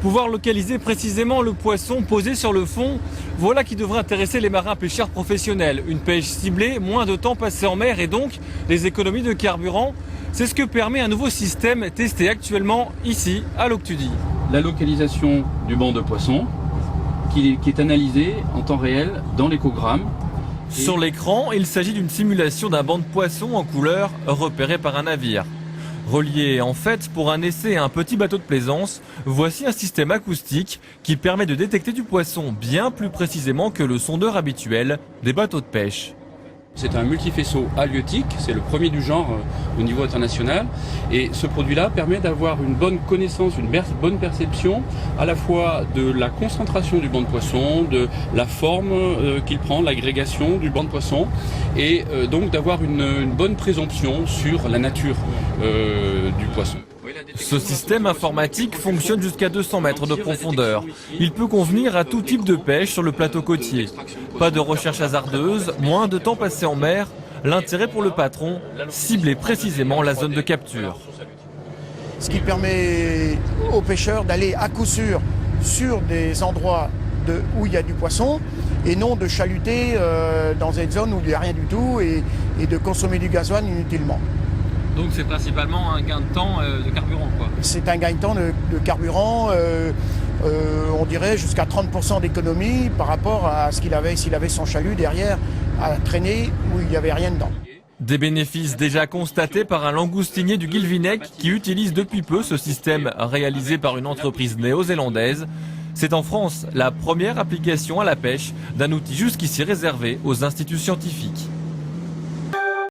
Pouvoir localiser précisément le poisson posé sur le fond, voilà qui devrait intéresser les marins pêcheurs professionnels. Une pêche ciblée, moins de temps passé en mer et donc les économies de carburant. C'est ce que permet un nouveau système testé actuellement ici à Loctudy. La localisation du banc de poisson qui est analysée en temps réel dans l'écogramme. Sur l'écran, il s'agit d'une simulation d'un banc de poisson en couleur repéré par un navire. Relié en fait pour un essai à un petit bateau de plaisance, voici un système acoustique qui permet de détecter du poisson bien plus précisément que le sondeur habituel des bateaux de pêche. C'est un multifaisceau halieutique, c'est le premier du genre au niveau international. Et ce produit-là permet d'avoir une bonne connaissance, une bonne perception à la fois de la concentration du banc de poisson, de la forme qu'il prend, l'agrégation du banc de poisson, et donc d'avoir une bonne présomption sur la nature du poisson. Ce système informatique fonctionne jusqu'à 200 mètres de profondeur. Il peut convenir à tout type de pêche sur le plateau côtier. Pas de recherche hasardeuse, moins de temps passé en mer. L'intérêt pour le patron, cibler précisément la zone de capture. Ce qui permet aux pêcheurs d'aller à coup sûr sur des endroits où il y a du poisson et non de chaluter dans une zone où il n'y a rien du tout et de consommer du gasoil inutilement. Donc c'est principalement un gain de temps de carburant, quoi. C'est un gain de temps de carburant, on dirait jusqu'à 30% d'économie par rapport à ce qu'il avait s'il avait son chalut derrière à traîner où il n'y avait rien dedans. Des bénéfices déjà constatés par un langoustinier du Guilvinec qui utilise depuis peu ce système réalisé par une entreprise néo-zélandaise. C'est en France la première application à la pêche d'un outil jusqu'ici réservé aux instituts scientifiques.